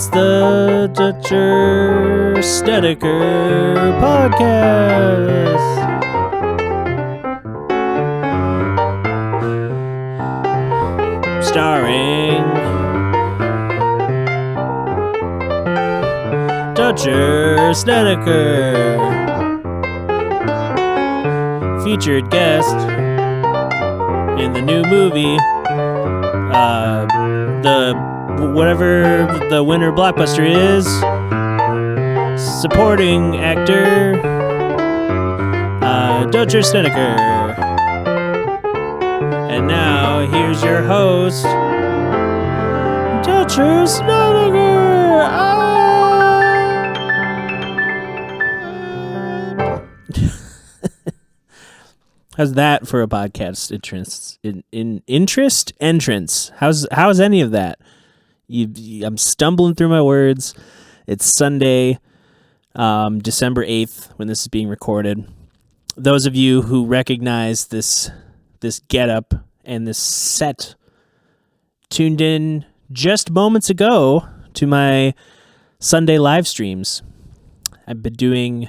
It's the Dutcher Snedeker podcast. Starring Dutcher Snedeker. Featured guest in the new movie, whatever the winner blockbuster is, supporting actor, Dutcher Snedeker. And now, here's your host, Dutcher Snedeker. How's that for a podcast entrance? How's any of that? I'm stumbling through my words. It's Sunday, December 8th, when this is being recorded. Those of you who recognize this getup and this set tuned in just moments ago to my Sunday live streams. I've been doing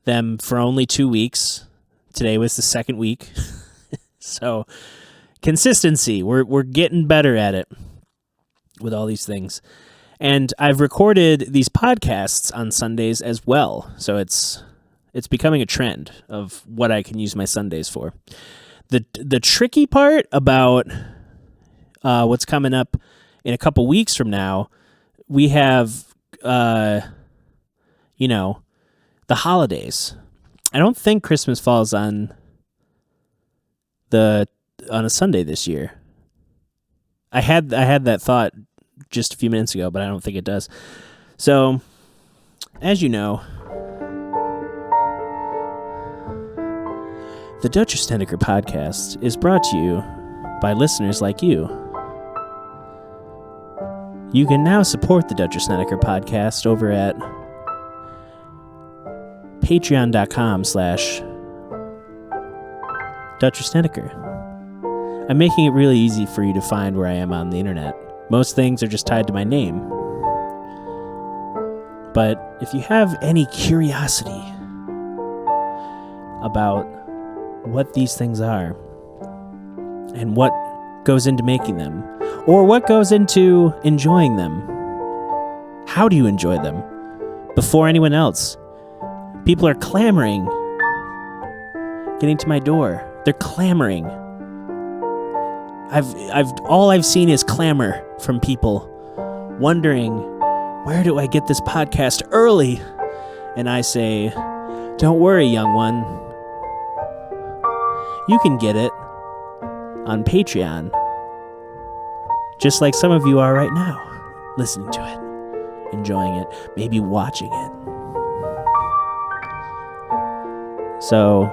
them for only 2 weeks. Today was the second week. So consistency, we're getting better at it with all these things. And I've recorded these podcasts on Sundays as well. So it's becoming a trend of what I can use my Sundays for. The tricky part about what's coming up in a couple weeks from now, we have the holidays. I don't think Christmas falls on a Sunday this year. I had that thought just a few minutes ago, but I don't think it does. So, as you know, the Dutcher Snedeker podcast is brought to you by listeners like you. You can now support the Dutcher Snedeker podcast over at patreon.com/Dutcher Snedeker. I'm making it really easy for you to find where I am on the internet. Most things are just tied to my name. But if you have any curiosity about what these things are and what goes into making them, or what goes into enjoying them, how do you enjoy them before anyone else? People are clamoring, getting to my door. They're clamoring. All I've seen is clamor from people wondering, where do I get this podcast early? And I say, don't worry, young one. You can get it on Patreon, just like some of you are right now, listening to it, enjoying it, maybe watching it. So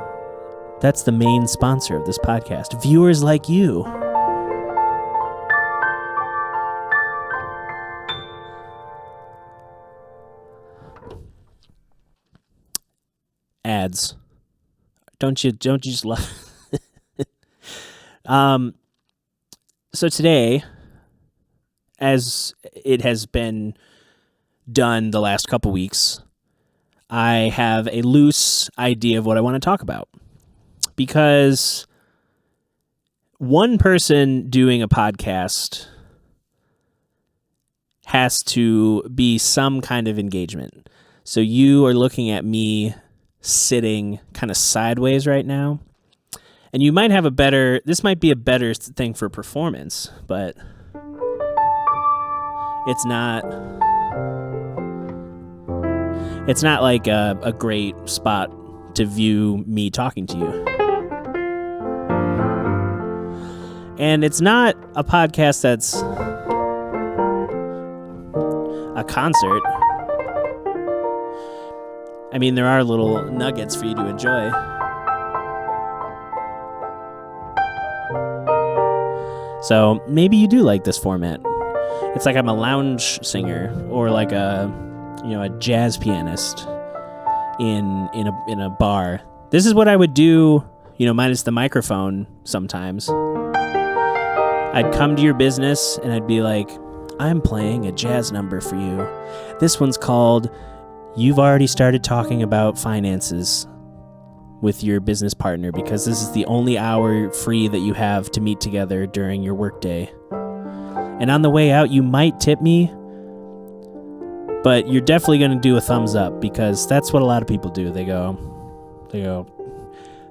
that's the main sponsor of this podcast. Viewers like you. Ads. Don't you just love So today, as it has been done the last couple weeks, I have a loose idea of what I want to talk about. Because one person doing a podcast has to be some kind of engagement. So you are looking at me sitting kind of sideways right now. And you might have this might be a better thing for performance, but it's not like a great spot to view me talking to you. And it's not a podcast that's a concert. I mean, there are little nuggets for you to enjoy. So maybe you do like this format. It's like I'm a lounge singer or like a jazz pianist in a bar. This is what I would do, minus the microphone sometimes. I'd come to your business and I'd be like, I'm playing a jazz number for you. This one's called You've Already Started Talking About Finances with Your Business Partner, because this is the only hour free that you have to meet together during your workday. And on the way out, you might tip me, but you're definitely going to do a thumbs up, because that's what a lot of people do. They go,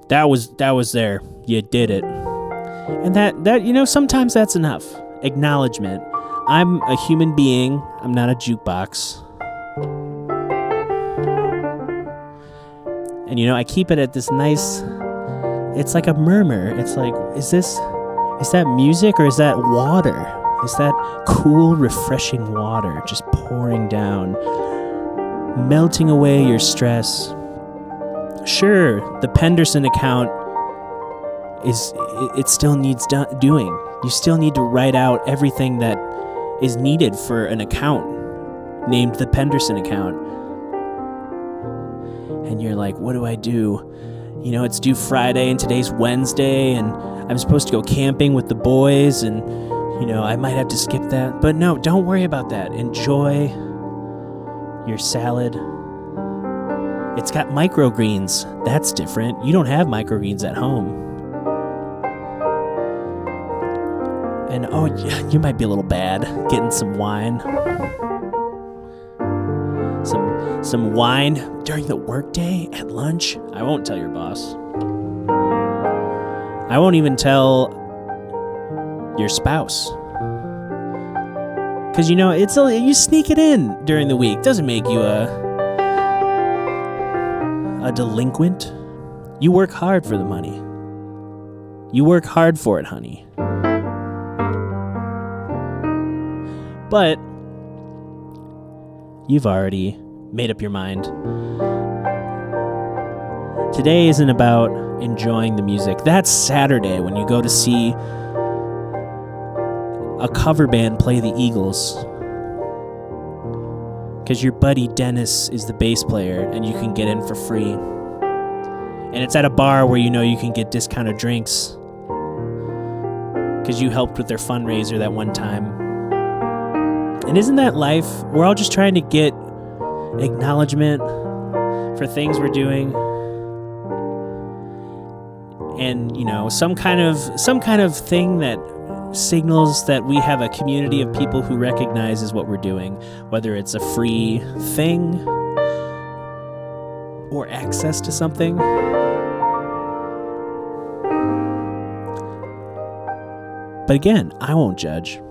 that was there. You did it. And that sometimes that's enough. Acknowledgement. I'm a human being. I'm not a jukebox. And I keep it at this nice, it's like a murmur. It's like, is that music or is that water? Is that cool, refreshing water just pouring down, melting away your stress? Sure, the Penderson account it still needs doing. You still need to write out everything that is needed for an account named the Penderson account. And you're like, what do I do? It's due Friday and today's Wednesday, and I'm supposed to go camping with the boys, and I might have to skip that. But no, don't worry about that. Enjoy your salad. It's got microgreens. That's different. You don't have microgreens at home. And you might be a little bad getting some wine. Some wine during the workday at lunch. I won't tell your boss. I won't even tell your spouse. Because you sneak it in during the week. Doesn't make you a delinquent. You work hard for the money. You work hard for it, honey. But you've already made up your mind. Today isn't about enjoying the music. That's Saturday when you go to see a cover band play the Eagles. Because your buddy Dennis is the bass player and you can get in for free. And it's at a bar where you can get discounted drinks. Because you helped with their fundraiser that one time. And isn't that life? We're all just trying to get acknowledgement for things we're doing. And, some kind of thing that signals that we have a community of people who recognizes what we're doing, whether it's a free thing or access to something. But again, I won't judge.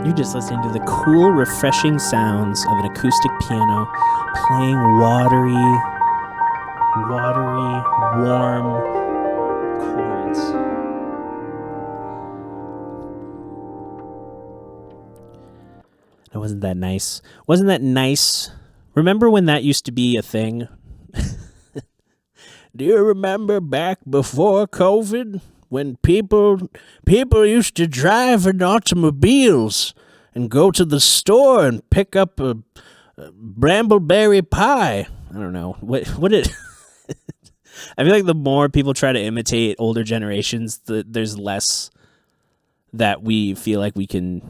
You're just listening to the cool, refreshing sounds of an acoustic piano playing watery, warm chords. Now, wasn't that nice? Wasn't that nice? Remember when that used to be a thing? Do you remember back before COVID? When people used to drive in automobiles and go to the store and pick up a brambleberry pie. I don't know. What it... I feel like the more people try to imitate older generations, there's less that we feel like we can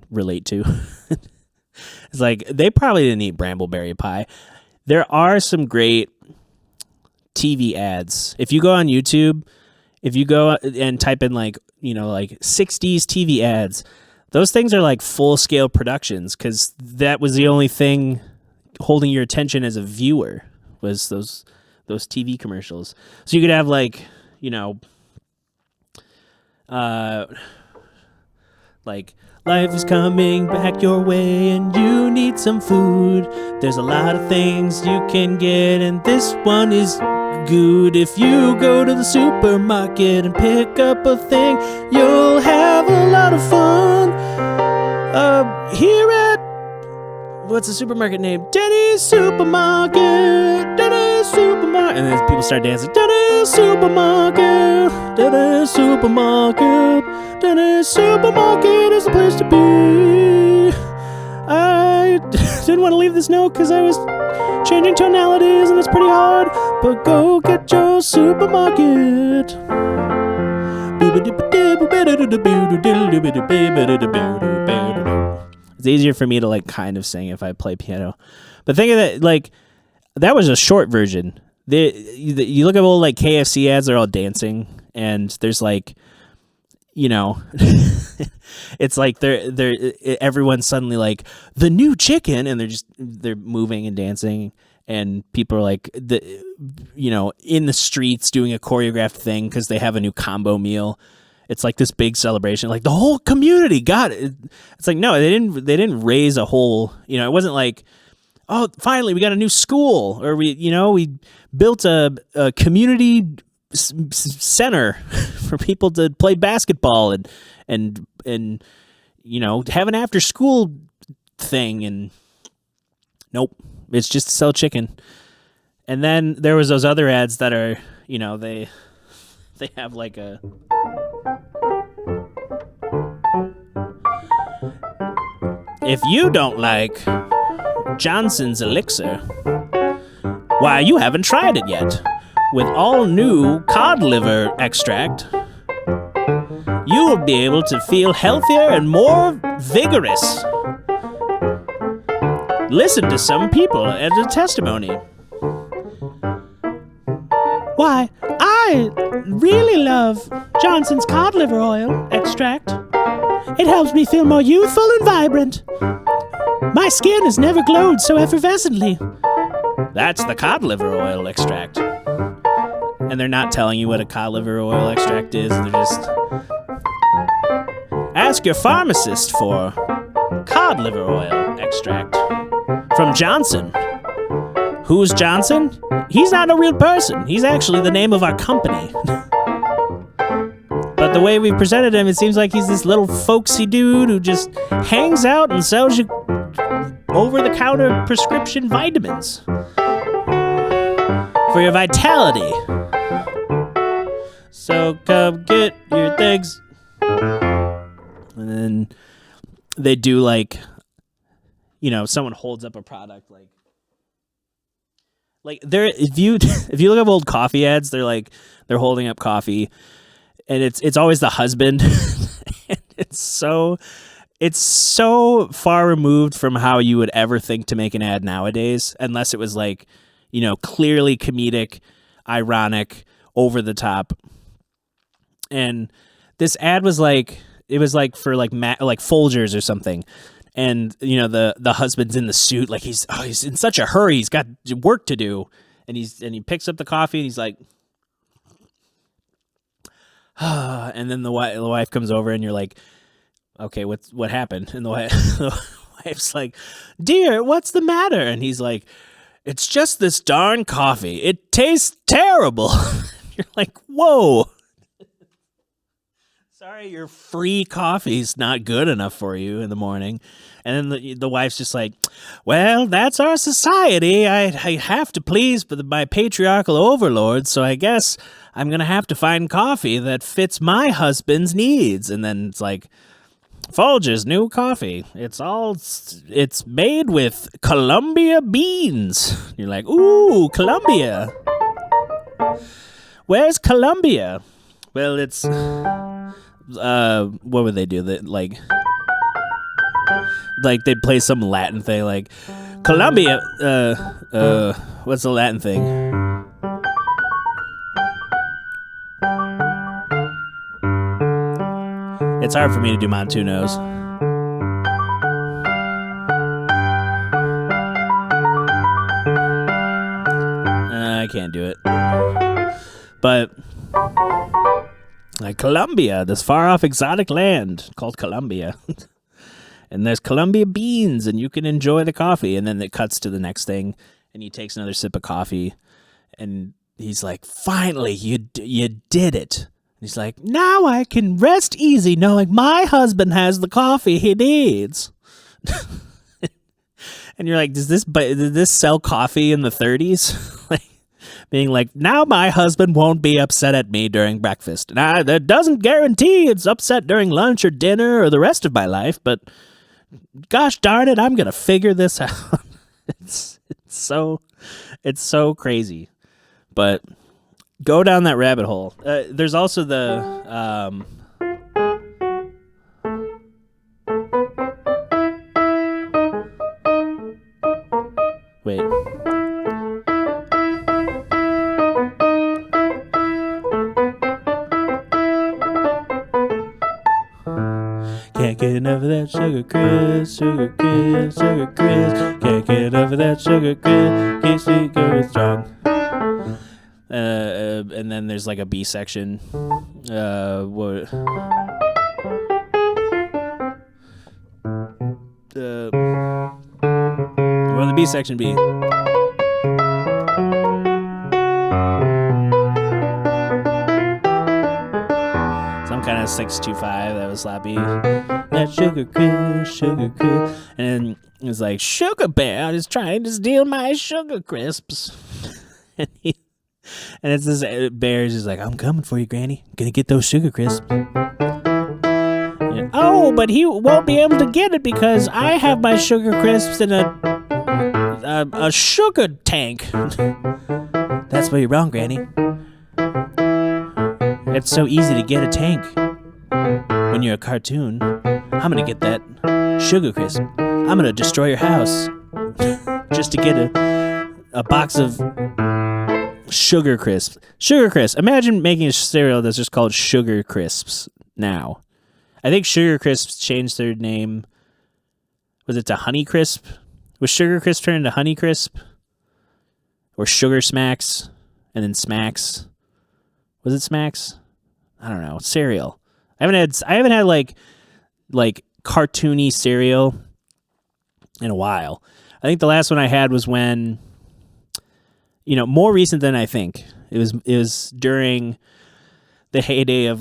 relate to. It's like, they probably didn't eat brambleberry pie. There are some great TV ads. If you go on YouTube... If you go and type in like 60s TV ads, those things are like full-scale productions, because that was the only thing holding your attention as a viewer, was those TV commercials. So you could have like life is coming back your way and you need some food. There's a lot of things you can get and this one is good. If you go to the supermarket and pick up a thing, you'll have a lot of fun. Here at, what's the supermarket name? Denny's Supermarket. Denny's Supermarket. And then people start dancing. Denny's Supermarket. Denny's Supermarket. Denny's Supermarket is the place to be. I didn't want to leave this note because I was changing tonalities and it's pretty hard. But go get your supermarket. Boop-a-doop-a-doo. It's easier for me to like kind of sing if I play piano. But think of that, like that was a short version. You look at old like KFC ads; they're all dancing, and there's like, it's like everyone's suddenly like the new chicken, and they're moving and dancing, and people are like in the streets doing a choreographed thing because they have a new combo meal. It's like this big celebration, like the whole community got it. It's like, no, they didn't raise a whole, it wasn't like, oh, finally we got a new school, or we built a community center for people to play basketball and have an after school thing. And nope, it's just to sell chicken. And then there was those other ads that are, they have like a, if you don't like Johnson's Elixir, why, you haven't tried it yet. With all new cod liver extract, you will be able to feel healthier and more vigorous. Listen to some people as a testimony. Why, I really love Johnson's cod liver oil extract. It helps me feel more youthful and vibrant. My skin has never glowed so effervescently. That's the cod liver oil extract. And they're not telling you what a cod liver oil extract is. They're just... Ask your pharmacist for cod liver oil extract from Johnson. Who's Johnson? He's not a real person. He's actually the name of our company. But the way we presented him, it seems like he's this little folksy dude who just hangs out and sells you over-the-counter prescription vitamins for your vitality. So come get your things. And then they do like, someone holds up a product like they're, if you look up old coffee ads, they're holding up coffee, and it's always the husband. And it's so far removed from how you would ever think to make an ad nowadays, unless it was like, clearly comedic, ironic, over the top. And this ad was like, it was like for like Folgers or something. And the husband's in the suit, like he's in such a hurry, he's got work to do, and he picks up the coffee and he's like, and then the wife comes over and you're like, okay, what happened? And the wife's like, dear, what's the matter? And he's like, it's just this darn coffee. It tastes terrible. You're like, whoa. Sorry, your free coffee's not good enough for you in the morning. And then the wife's just like, well, that's our society. I have to please my patriarchal overlords, so I guess I'm going to have to find coffee that fits my husband's needs. And then it's like, Folgers new coffee. It's made with Columbia beans. You're like, ooh, Columbia. Where's Columbia? Well, it's... what would they do? That like they'd play some Latin thing like Columbia. What's the Latin thing? It's hard for me to do Montunos. I can't do it. But like Colombia, this far-off exotic land called Colombia. And there's Columbia beans, and you can enjoy the coffee. And then it cuts to the next thing, and he takes another sip of coffee, and he's like, finally, you did it. And he's like, now I can rest easy knowing my husband has the coffee he needs. And you're like, did this sell coffee in the 30s? Like, being like, now my husband won't be upset at me during breakfast. Now, that doesn't guarantee it's upset during lunch or dinner or the rest of my life, but gosh darn it, I'm going to figure this out. It's so crazy. But go down that rabbit hole. There's also the Can't get enough of that sugar crisp, sugar crisp, sugar crisp. Can't get enough of that sugar crisp. Keeps me going strong. And then there's like a B section. What? What would the B section be? Some kind of 625 that was sloppy. That sugar crisp, sugar crisp. And it was like, Sugar Bear is trying to steal my sugar crisps. And it's this bear's just like, I'm coming for you, Granny. I'm gonna get those sugar crisps. And, oh, but he won't be able to get it because I have my sugar crisps in a sugar tank. That's where you're wrong, Granny. It's so easy to get a tank when you're a cartoon. I'm gonna get that sugar crisp. I'm gonna destroy your house just to get a box of sugar crisps. Sugar crisps. Imagine making a cereal that's just called Sugar Crisps now. I think Sugar Crisps changed their name. Was it to Honey Crisp? Was Sugar Crisp turned into Honey Crisp? Or Sugar Smacks? And then Smacks? Was it Smacks? I don't know. Cereal. I haven't had like cartoony cereal in a while. I think the last one I had was when, more recent than I think. It was during the heyday of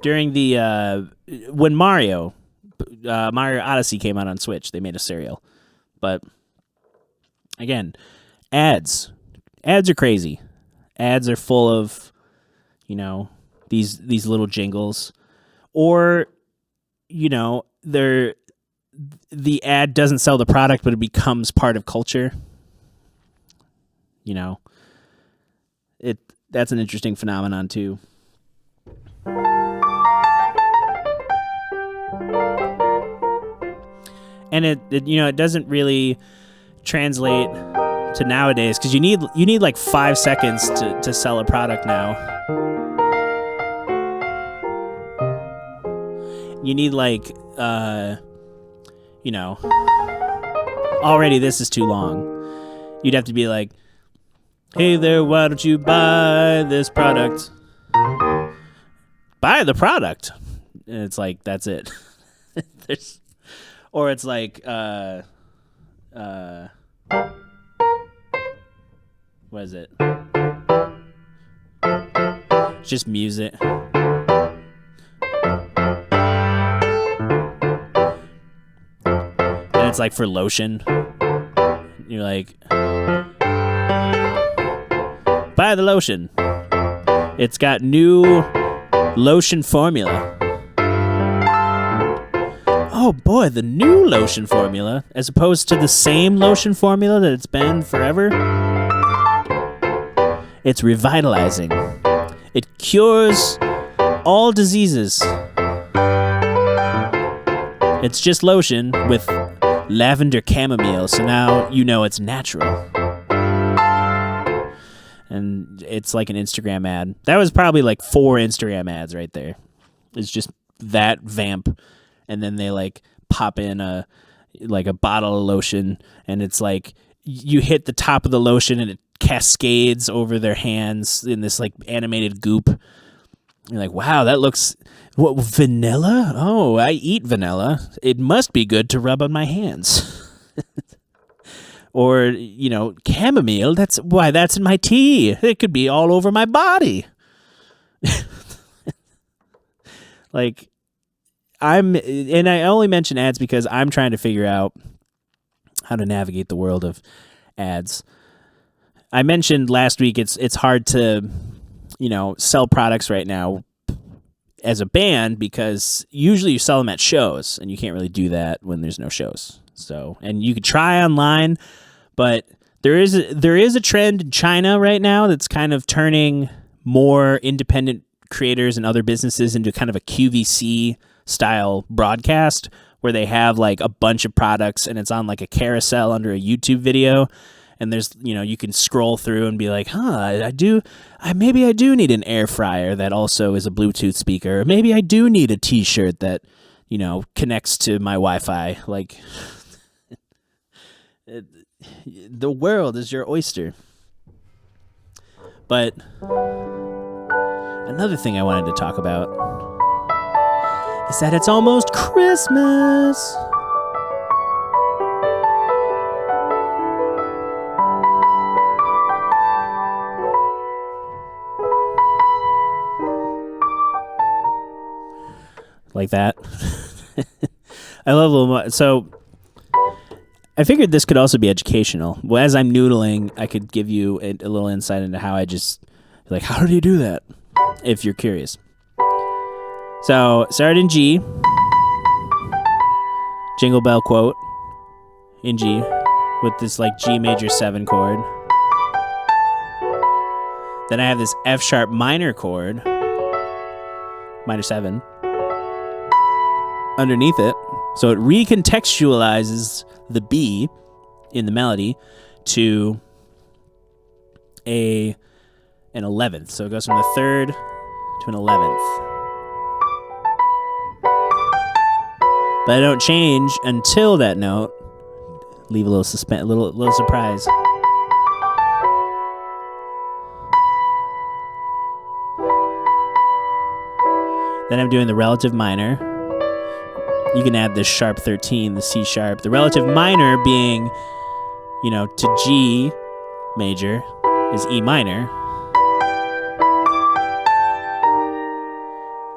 during the when Mario Odyssey came out on Switch, they made a cereal. But again, ads are crazy. Ads are full of these little jingles, or the ad doesn't sell the product, but it becomes part of culture. That's an interesting phenomenon too. And it doesn't really translate to nowadays, because you need like 5 seconds to sell a product now. You need already this is too long. You'd have to be like, hey there, why don't you buy this product? Buy the product. And it's like, that's it. Or it's like, what is it? It's just music. And it's like for lotion. You're like, buy the lotion. It's got new lotion formula. Oh boy, the new lotion formula, as opposed to the same lotion formula that it's been forever. It's revitalizing. It cures all diseases. It's just lotion with lavender chamomile, so now you know it's natural. And it's like an Instagram ad. That was probably like 4 Instagram ads right there. It's just that vamp, and then they like pop in a bottle of lotion, and it's like you hit the top of the lotion and it cascades over their hands in this like animated goop. You're like, wow, that looks... What, vanilla? Oh, I eat vanilla. It must be good to rub on my hands. Or, chamomile, that's in my tea. It could be all over my body. And I only mention ads because I'm trying to figure out how to navigate the world of ads. I mentioned last week it's hard to, sell products right now as a band, because usually you sell them at shows, and you can't really do that when there's no shows. So, and you could try online, but there is a trend in China right now that's kind of turning more independent creators and other businesses into kind of a QVC style broadcast, where they have like a bunch of products and it's on like a carousel under a YouTube video, And there's, you can scroll through and be like, maybe I do need an air fryer that also is a Bluetooth speaker. Or maybe I do need a t-shirt that, connects to my Wi-Fi. Like, the world is your oyster. But another thing I wanted to talk about is that it's almost Christmas. Like that. I love a little. So I figured this could also be educational. Well, as I'm noodling, I could give you a little insight into how I just, like, how did he do that? If you're curious. So, started in G. Jingle Bell quote in G with this, like, G major 7 chord. Then I have this F sharp minor chord, minor 7, underneath it. So it recontextualizes the B in the melody to an 11th. So it goes from the 3rd to an 11th. But I don't change until that note. Leave a little suspense, a little surprise. Then I'm doing the relative minor. You can add this sharp 13, the C sharp. The relative minor being, to G major is E minor.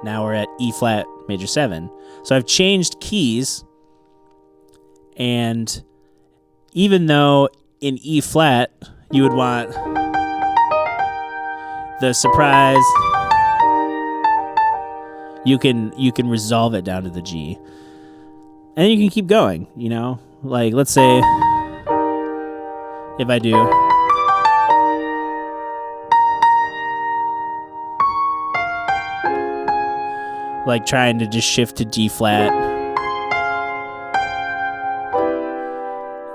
Now we're at E flat major 7. So I've changed keys, and even though in E flat you would want the surprise, you can resolve it down to the G. And then you can keep going, Like, let's say if I do like trying to just shift to D flat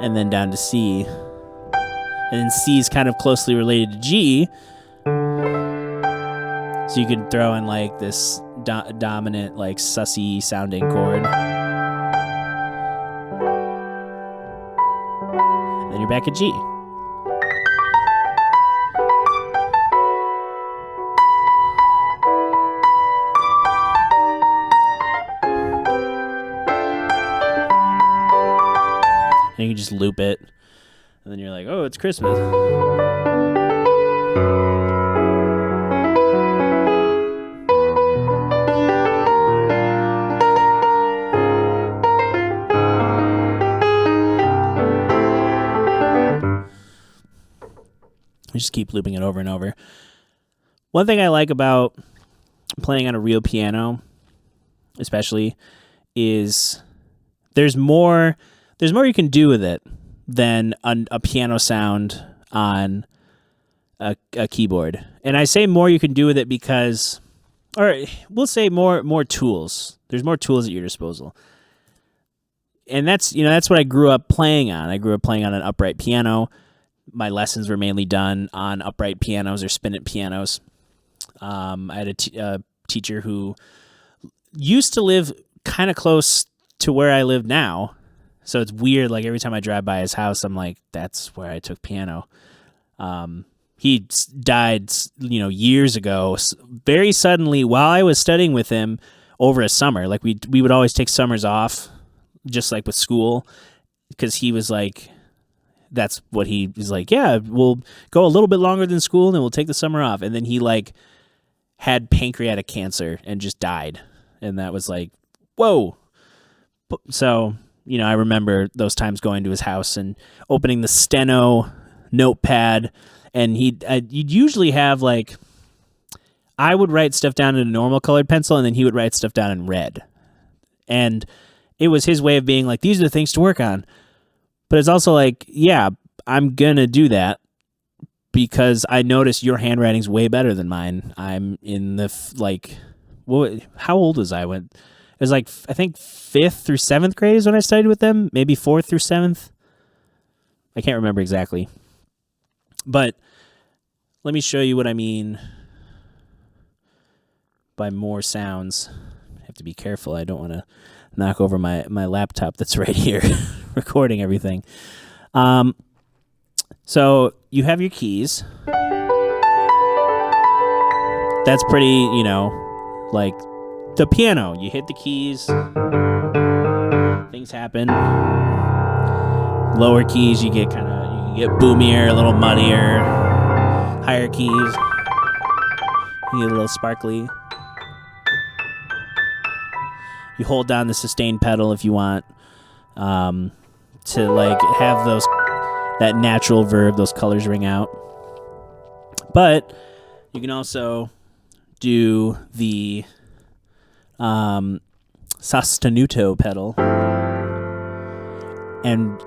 and then down to C. And then C is kind of closely related to G. So you can throw in like this dominant, like sussy sounding chord. Then you're back at G. And you can just loop it. And then you're like, oh, it's Christmas. I just keep looping it over and over. One thing I like about playing on a real piano, especially, is there's more you can do with it than a piano sound on a keyboard. And I say more you can do with it because, or we'll say more tools. There's more tools at your disposal. And that's what I grew up playing on. I grew up playing on an upright piano. My lessons were mainly done on upright pianos or spinet pianos. I had a teacher who used to live kind of close to where I live now. So it's weird. Like every time I drive by his house, I'm like, that's where I took piano. He died, years ago, very suddenly while I was studying with him over a summer. Like we would always take summers off, just like with school, because he was like, that's what he was like, yeah, we'll go a little bit longer than school and then we'll take the summer off. And then he like had pancreatic cancer and just died. And that was like, whoa. So, I remember those times going to his house and opening the steno notepad, and you'd usually have like, I would write stuff down in a normal colored pencil and then he would write stuff down in red. And it was his way of being like, these are the things to work on. But it's also like, yeah, I'm going to do that because I noticed your handwriting's way better than mine. I'm in the, how old was I when? It was like, I think 5th through 7th grade is when I studied with them. Maybe 4th through 7th. I can't remember exactly. But let me show you what I mean by more sounds. I have to be careful. I don't want to knock over my laptop that's right here recording everything. So you have your keys. That's pretty, like the piano. You hit the keys, things happen. Lower keys, you can get boomier, a little muddier. Higher keys, you get a little sparkly. You hold down the sustain pedal if you want to like have that natural verb, those colors ring out. But you can also do the sostenuto pedal. And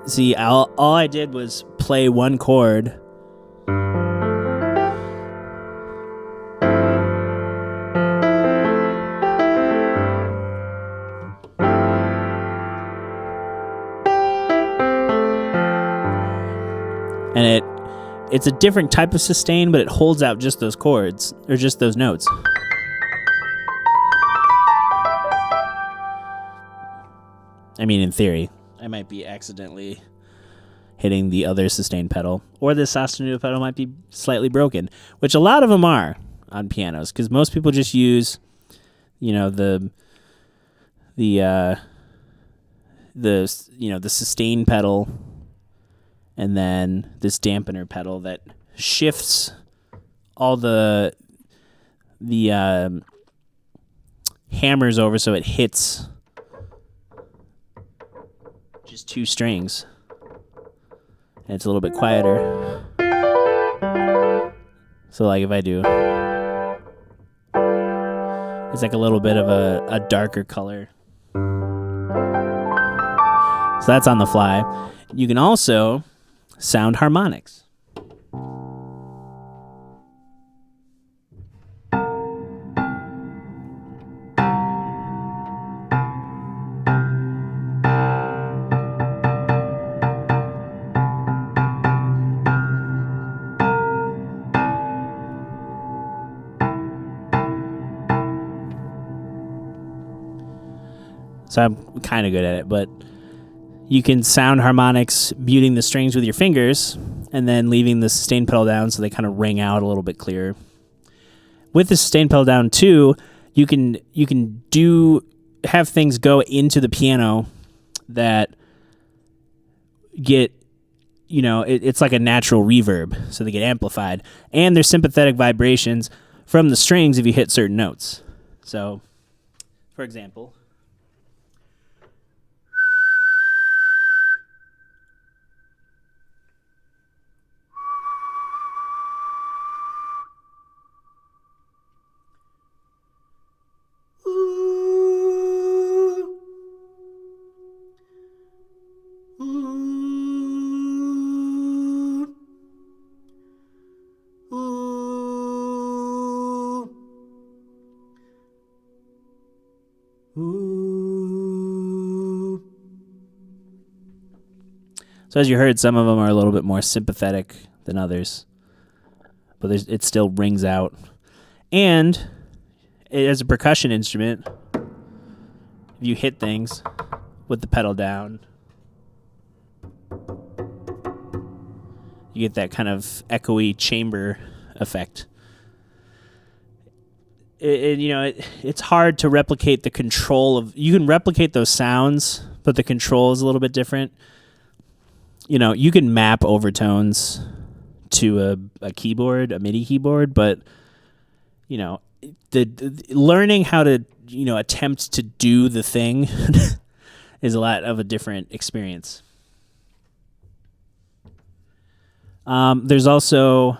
see, all I did was play one chord. And it's a different type of sustain, but it holds out just those chords, or just those notes. I mean, in theory. I might be accidentally hitting the other sustain pedal, or the sostenuto pedal might be slightly broken, which a lot of them are on pianos, because most people just use, the sustain pedal, and then this dampener pedal that shifts all the hammers over so it hits just two strings. And it's a little bit quieter. So like if I do, it's like a little bit of a darker color. So that's on the fly. You can also sound harmonics. So I'm kind of good at it, but you can sound harmonics muting the strings with your fingers and then leaving the sustain pedal down so they kind of ring out a little bit clearer. With the sustain pedal down too, you can have things go into the piano that get, it's like a natural reverb, so they get amplified. And there's sympathetic vibrations from the strings if you hit certain notes. So, for example, so as you heard, some of them are a little bit more sympathetic than others, but it still rings out. And as a percussion instrument, if you hit things with the pedal down, you get that kind of echoey chamber effect. It's hard to replicate the control of. You can replicate those sounds, but the control is a little bit different. You can map overtones to a keyboard, a MIDI keyboard, but the learning how to attempt to do the thing is a lot of a different experience. There's also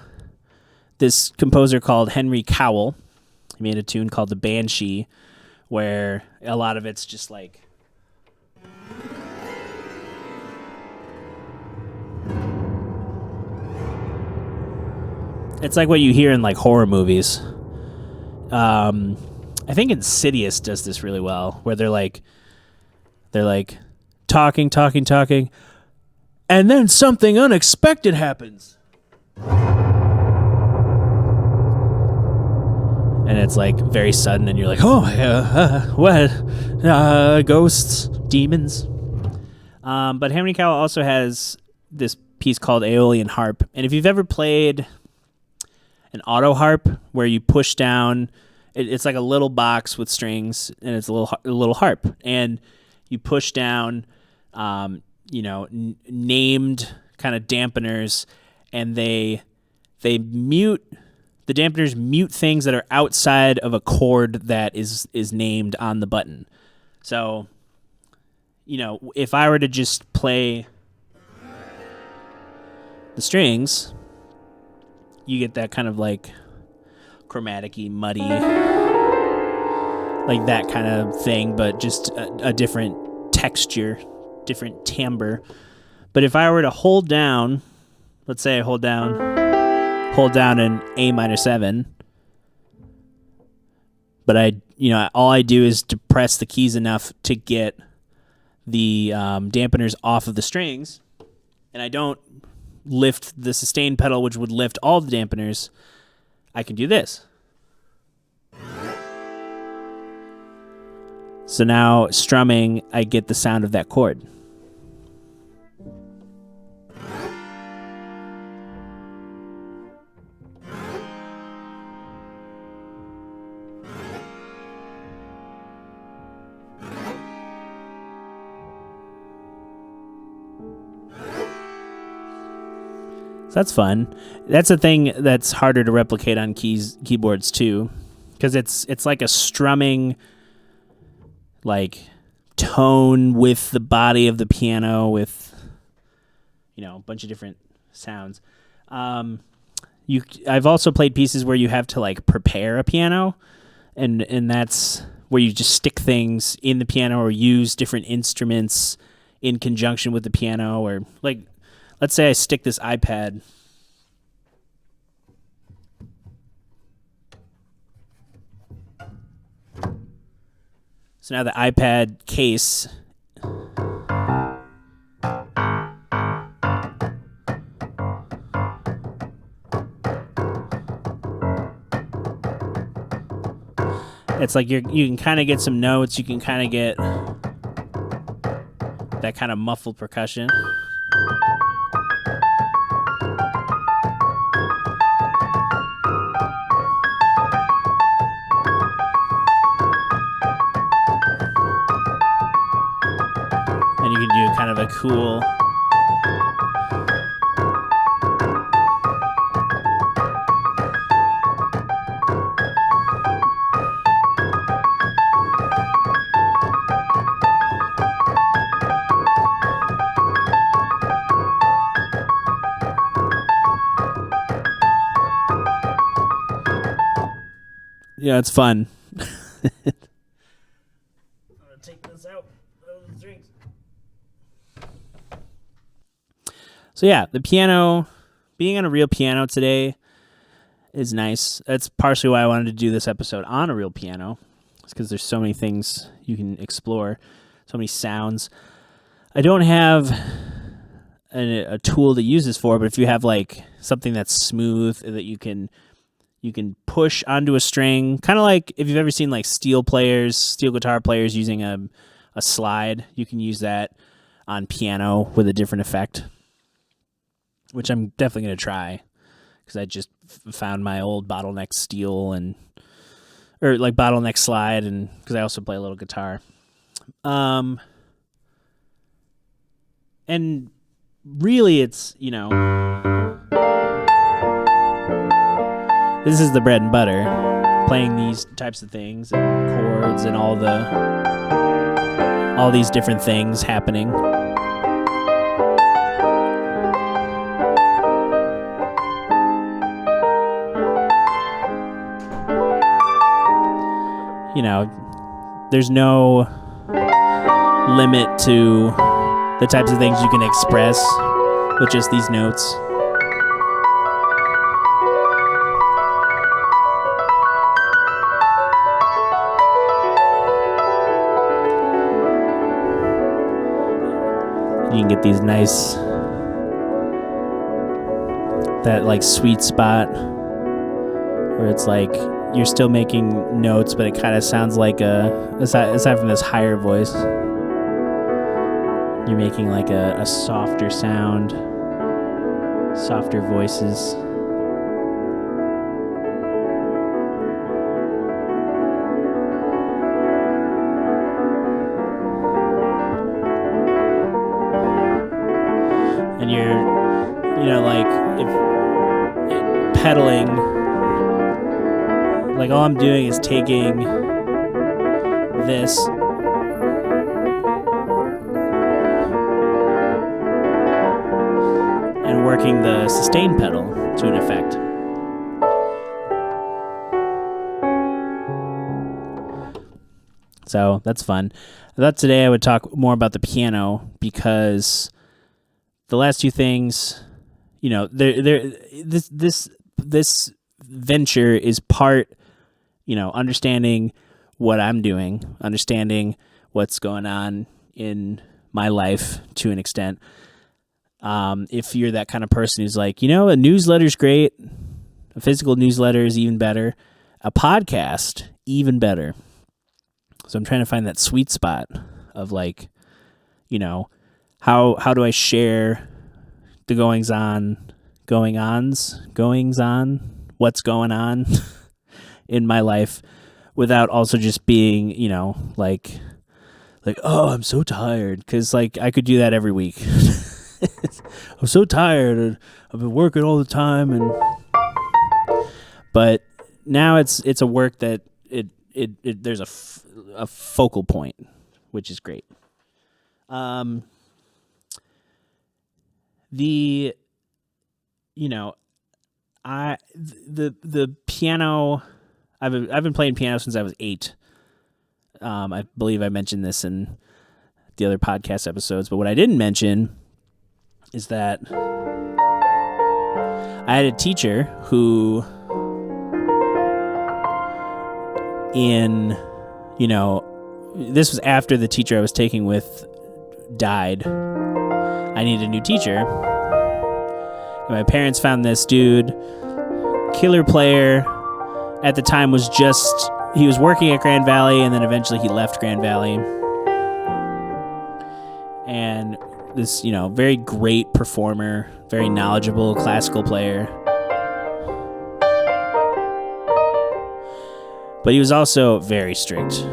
this composer called Henry Cowell. He made a tune called The Banshee, where a lot of it's just like it's like what you hear in like horror movies. I think Insidious does this really well, where they're like talking, and then something unexpected happens. And it's like very sudden, and you're like, oh, what? Ghosts, demons. But Harmony Cowl also has this piece called Aeolian Harp. And if you've ever played an auto harp where you push down, it's like a little box with strings, and it's a little harp. And you push down, named kind of dampeners, and they mute. The dampeners mute things that are outside of a chord that is named on the button. So, if I were to just play the strings, you get that kind of like chromatic-y, muddy, like that kind of thing, but just a different texture, different timbre. But if I were to hold down, let's say I hold down an A minor 7, but all I do is to press the keys enough to get the dampeners off of the strings, and I don't lift the sustain pedal, which would lift all the dampeners. I can do this. So now strumming, I get the sound of that chord. So that's fun. That's a thing that's harder to replicate on keyboards too, because it's like a strumming, like, tone with the body of the piano, with a bunch of different sounds. I've also played pieces where you have to like prepare a piano, and that's where you just stick things in the piano or use different instruments in conjunction with the piano, or like, let's say I stick this iPad. So now the iPad case it's like you can kind of get some notes, you can kind of get that kind of muffled percussion. And you can do kind of a cool it's fun. I'm gonna take this out of the drinks. So yeah, the piano, being on a real piano today is nice. That's partially why I wanted to do this episode on a real piano. It's because there's so many things you can explore, so many sounds. I don't have a tool to use this for, but if you have like something that's smooth that you can push onto a string, kind of like if you've ever seen like steel guitar players using a slide, you can use that on piano with a different effect, which I'm definitely going to try, because I just found my old bottleneck steel or like bottleneck slide, and because I also play a little guitar. And really it's, this is the bread and butter, playing these types of things and chords and all these different things happening. There's no limit to the types of things you can express with just these notes. You can get these nice that like sweet spot where it's like you're still making notes, but it kind of sounds like aside from this higher voice, you're making like a softer sound, softer voices. And you're, like if pedaling, like all I'm doing is taking this and working the sustain pedal to an effect. So that's fun. I thought today I would talk more about the piano because the last two things, this venture is part, understanding what I'm doing, understanding what's going on in my life to an extent. If you're that kind of person who's like, a newsletter's great, a physical newsletter is even better, a podcast even better. So I'm trying to find that sweet spot of like, how do I share the goings on, what's going on in my life without also just being, like, oh, I'm so tired. Because like I could do that every week. I'm so tired. I've been working all the time, but now it's a work that there's a focal point, which is great. The piano, I've been playing piano since I was 8. I believe I mentioned this in the other podcast episodes, but what I didn't mention is that I had a teacher who this was after the teacher I was taking with died. I needed a new teacher. And my parents found this dude, killer player. At the time he was working at Grand Valley, and then eventually he left Grand Valley. And this, very great performer, very knowledgeable classical player. But he was also very strict.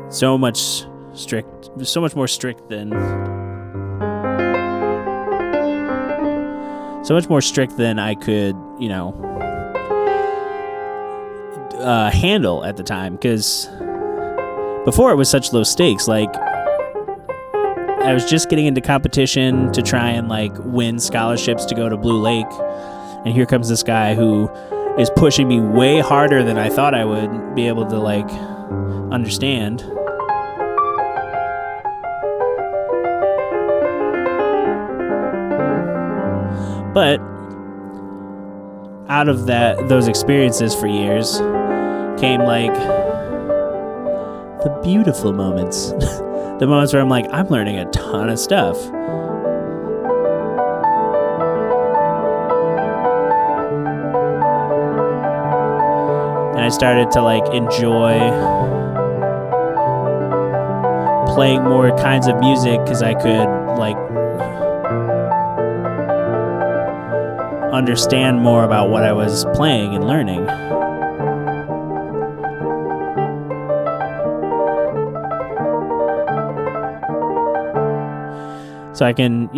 So much more strict than I could, handle at the time. Because before it was such low stakes, like I was just getting into competition to try and like win scholarships to go to Blue Lake, and here comes this guy who is pushing me way harder than I thought I would be able to like understand. But out of those experiences for years came like the beautiful moments. The moments where I'm like, I'm learning a ton of stuff. And I started to like enjoy playing more kinds of music because I could like understand more about what I was playing and learning. So I can,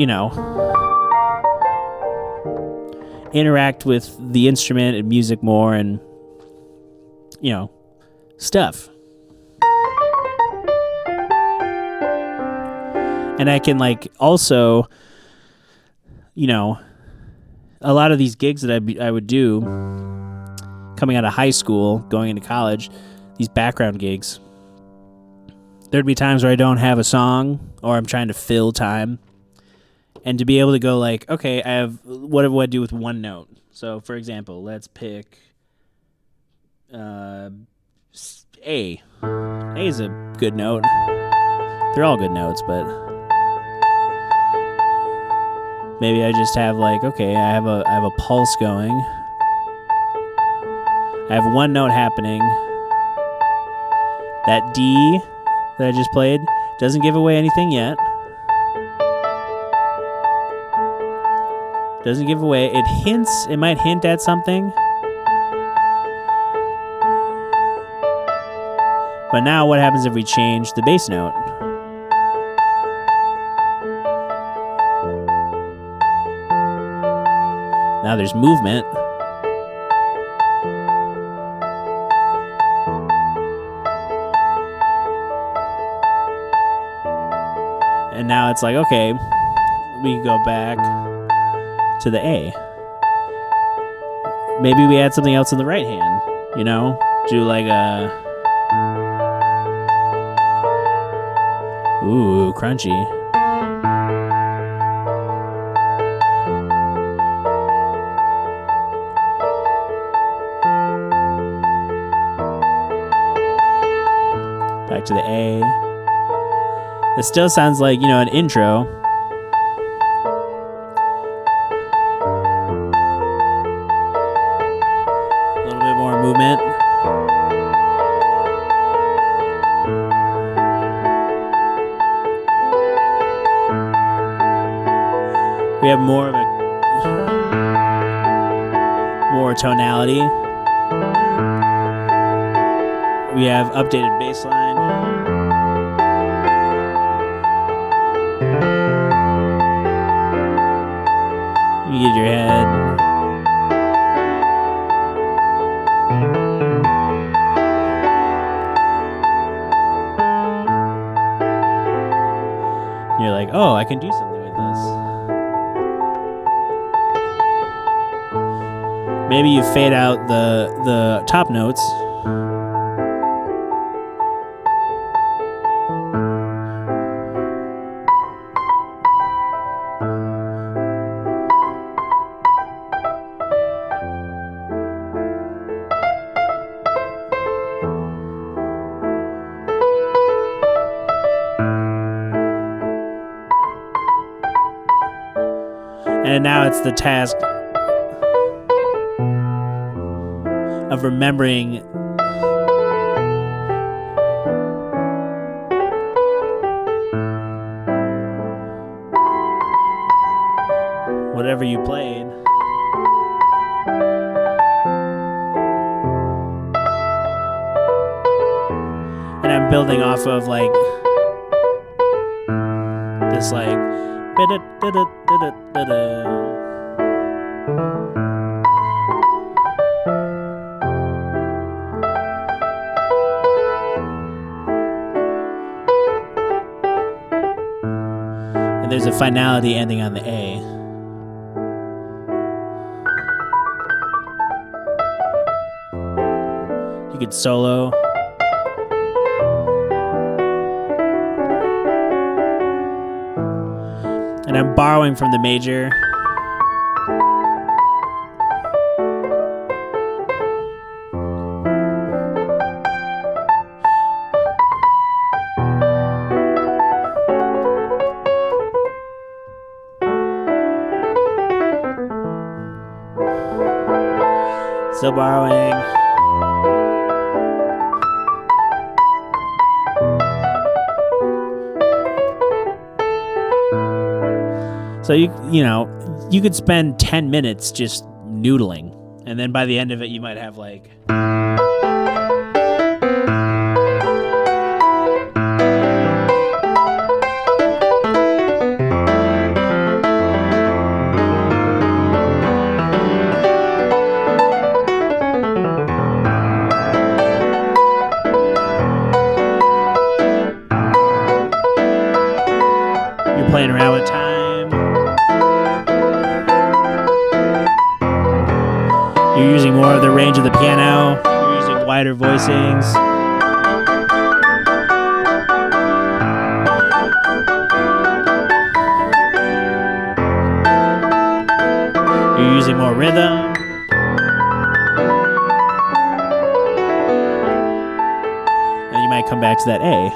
interact with the instrument and music more and, stuff. And I can like also, a lot of these gigs that I would do coming out of high school, going into college, these background gigs, there'd be times where I don't have a song or I'm trying to fill time. And to be able to go like, okay, what do I do with one note? So, for example, let's pick A. A is a good note. They're all good notes, but Maybe I just have like, okay, I have a pulse going. I have one note happening. That D that I just played doesn't give away anything yet. Doesn't give away. It might hint at something. But now what happens if we change the bass note? Now there's movement. And now it's like, okay, we can go back to the A. Maybe we add something else in the right hand, you know? Do like a... Ooh, crunchy. Back to the A. This still sounds like, you know, an intro. A little bit more movement. We have more tonality. We have updated bass line. You get your head. You're like, oh, I can do something with this. Maybe you fade out the top notes. And now it's the task of remembering whatever you played. And I'm building off of like this like and there's a finality ending on the A. You could solo. And I'm borrowing from the major. Still borrowing. So you know, you could spend 10 minutes just noodling, and then by the end of it, you might have like. You're playing around with time. You're using more of the range of the piano. You're using wider voicings. You're using more rhythm. And you might come back to that A.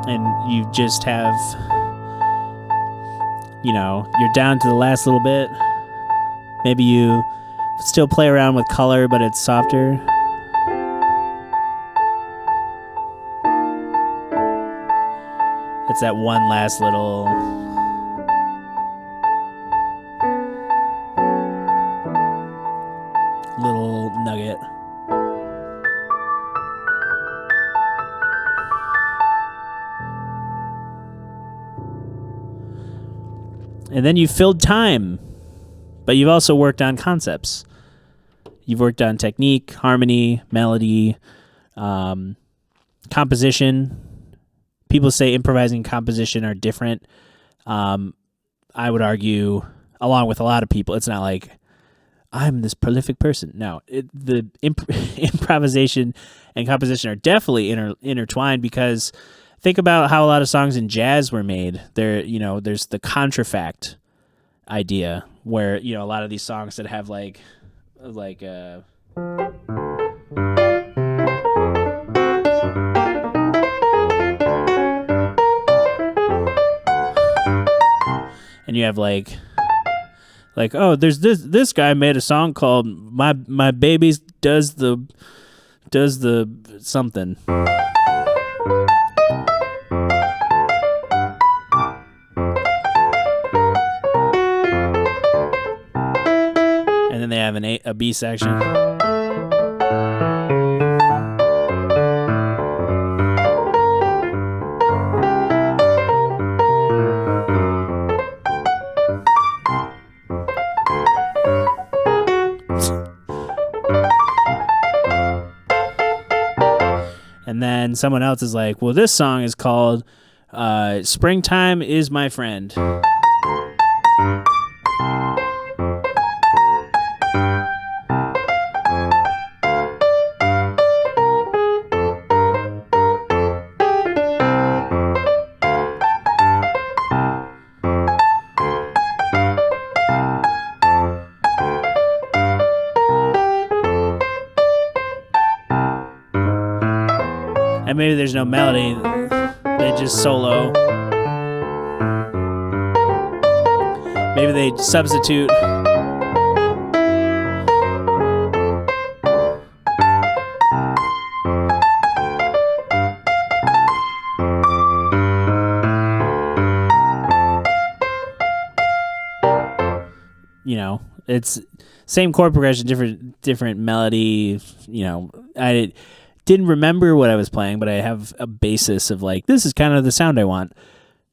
And you just have you're down to the last little bit. Maybe you still play around with color, but it's softer. It's that one last little nugget. And then you filled time, but you've also worked on concepts. You've worked on technique, harmony, melody, composition. People say improvising and composition are different. I would argue, along with a lot of people, it's not like I'm this prolific person. No, the improvisation and composition are definitely intertwined, because think about how a lot of songs in jazz were made. There's the contrafact idea where, a lot of these songs that have like and you have like there's this guy made a song called my baby does the something. And then they have a B section. And then someone else is like, well, this song is called Springtime is My Friend. And maybe there's no melody, they just solo. Maybe they substitute. It's same chord progression, different melody. I didn't remember what I was playing, but I have a basis of like, this is kind of the sound I want.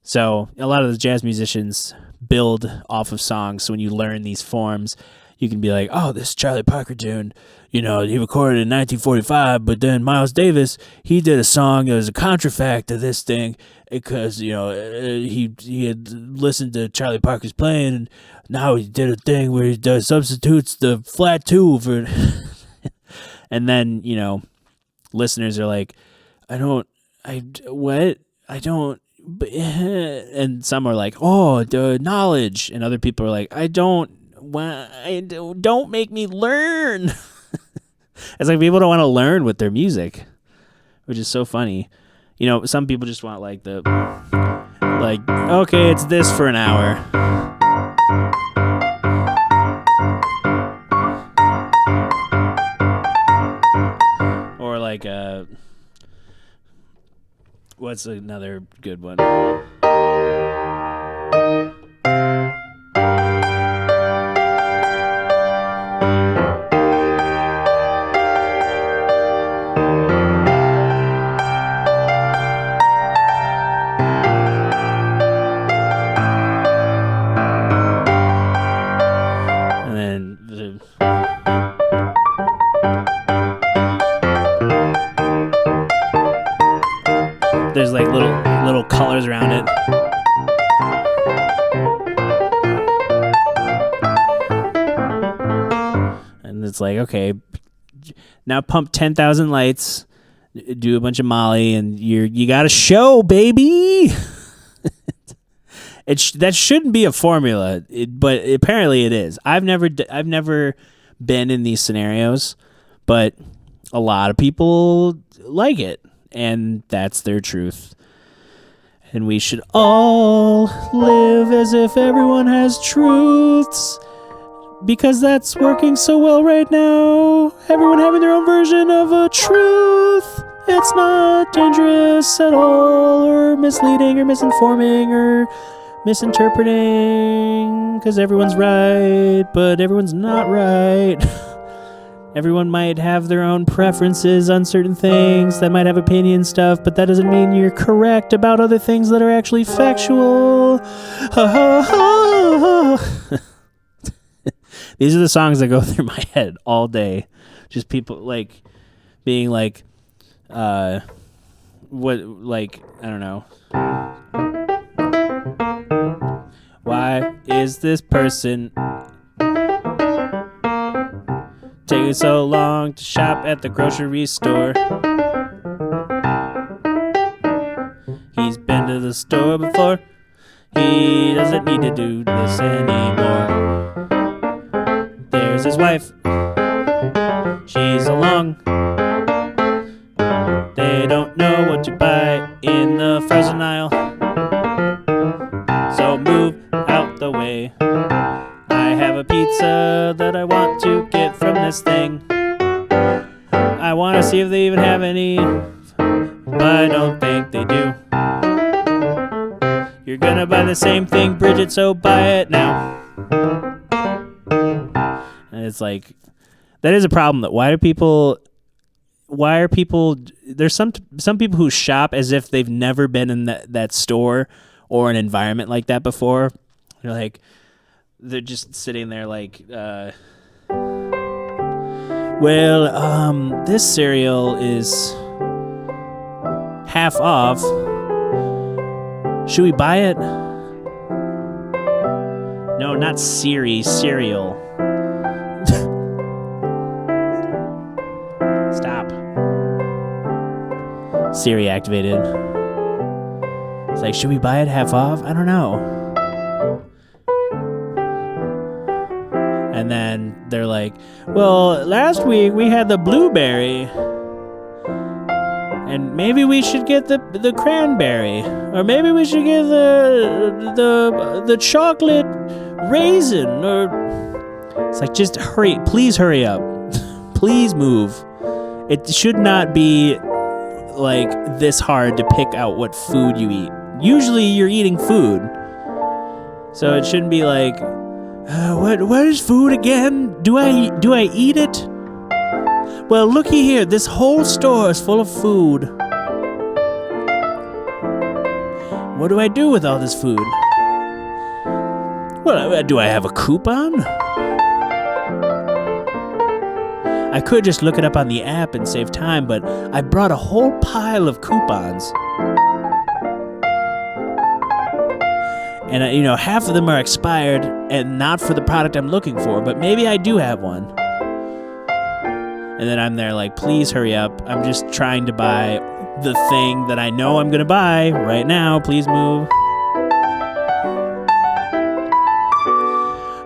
So a lot of the jazz musicians build off of songs. So when you learn these forms, you can be like, oh, this Charlie Parker tune, he recorded in 1945, but then Miles Davis, he did a song that was a contrafact of this thing because, he had listened to Charlie Parker's playing, and now he did a thing where he substitutes the flat two for and then, listeners are like, and some are like, oh, the knowledge, and other people are like, don't make me learn. It's like people don't want to learn with their music, which is so funny. Some people just want okay, it's this for an hour. Or what's another good one? There's like little colors around it. And it's like, okay, now pump 10,000 lights, do a bunch of Molly, and you got a show, baby. That shouldn't be a formula, but apparently it is. I've never been in these scenarios, but a lot of people like it. And that's their truth. And we should all live as if everyone has truths, because that's working so well right now. Everyone having their own version of a truth. It's not dangerous at all, or misleading, or misinforming, or misinterpreting, because everyone's right, but everyone's not right. Everyone might have their own preferences on certain things, that might have opinion stuff, but that doesn't mean you're correct about other things that are actually factual. These are the songs that go through my head all day. Just people like being like, I don't know. Why is this person taking so long to shop at the grocery store? He's been to the store before. He doesn't need to do this anymore. There's his wife. She's along. They don't know what to buy in the frozen aisle. So move out the way. I have a pizza that I want to get from this thing. I want to see if they even have any, but I don't think they do. You're gonna buy the same thing, Bridget, so buy it now. And it's like, that is a problem. That why are people, there's some people who shop as if they've never been in that store or an environment like that before. They're like, they're just sitting there like, this cereal is half off. Should we buy it? No, not Siri, cereal. Stop. Siri activated. It's like, should we buy it half off? I don't know. And then they're like, well, last week we had the blueberry, and maybe we should get the cranberry, or maybe we should get the chocolate raisin, or it's like, just hurry, please hurry up. Please move. It should not be like this hard to pick out what food you eat. Usually you're eating food, so it shouldn't be like, what is food again? Do I eat it? Well, looky here. This whole store is full of food. What do I do with all this food? Well, do I have a coupon? I could just look it up on the app and save time, but I brought a whole pile of coupons. And, half of them are expired and not for the product I'm looking for, but maybe I do have one. And then I'm there like, please hurry up. I'm just trying to buy the thing that I know I'm going to buy right now. Please move.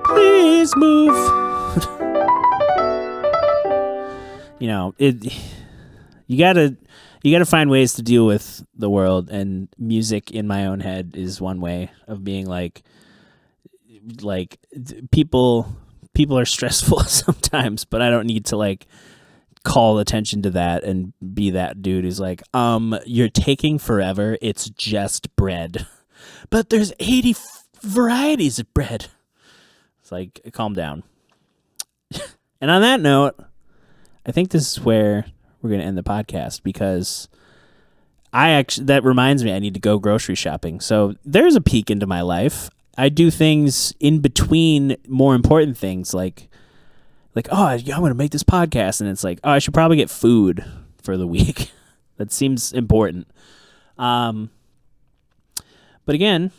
Please move. You gotta find ways to deal with the world, and music in my own head is one way of being like people are stressful sometimes, but I don't need to like call attention to that and be that dude who's like, you're taking forever. It's just bread, but there's 80 varieties of bread. It's like, calm down. And on that note, I think this is where we're going to end the podcast, because that reminds me I need to go grocery shopping. So there's a peek into my life. I do things in between more important things, like, I'm going to make this podcast. And it's like, I should probably get food for the week. That seems important. But again,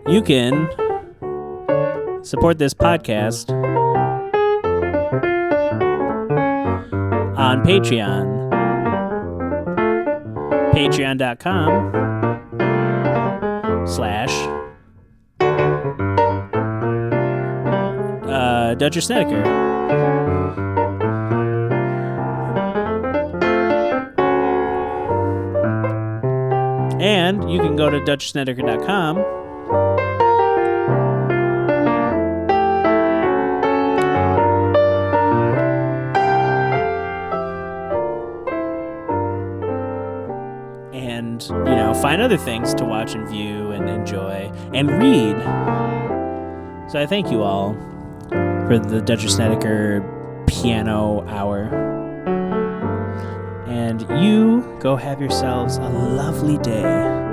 you can support this podcast on Patreon. Patreon.com/Dutcher Snedeker. And you can go to DutchSnedeker.com and, find other things to watch and view and enjoy and read. So I thank you all for the Dutch Snedeker piano hour. And you go have yourselves a lovely day.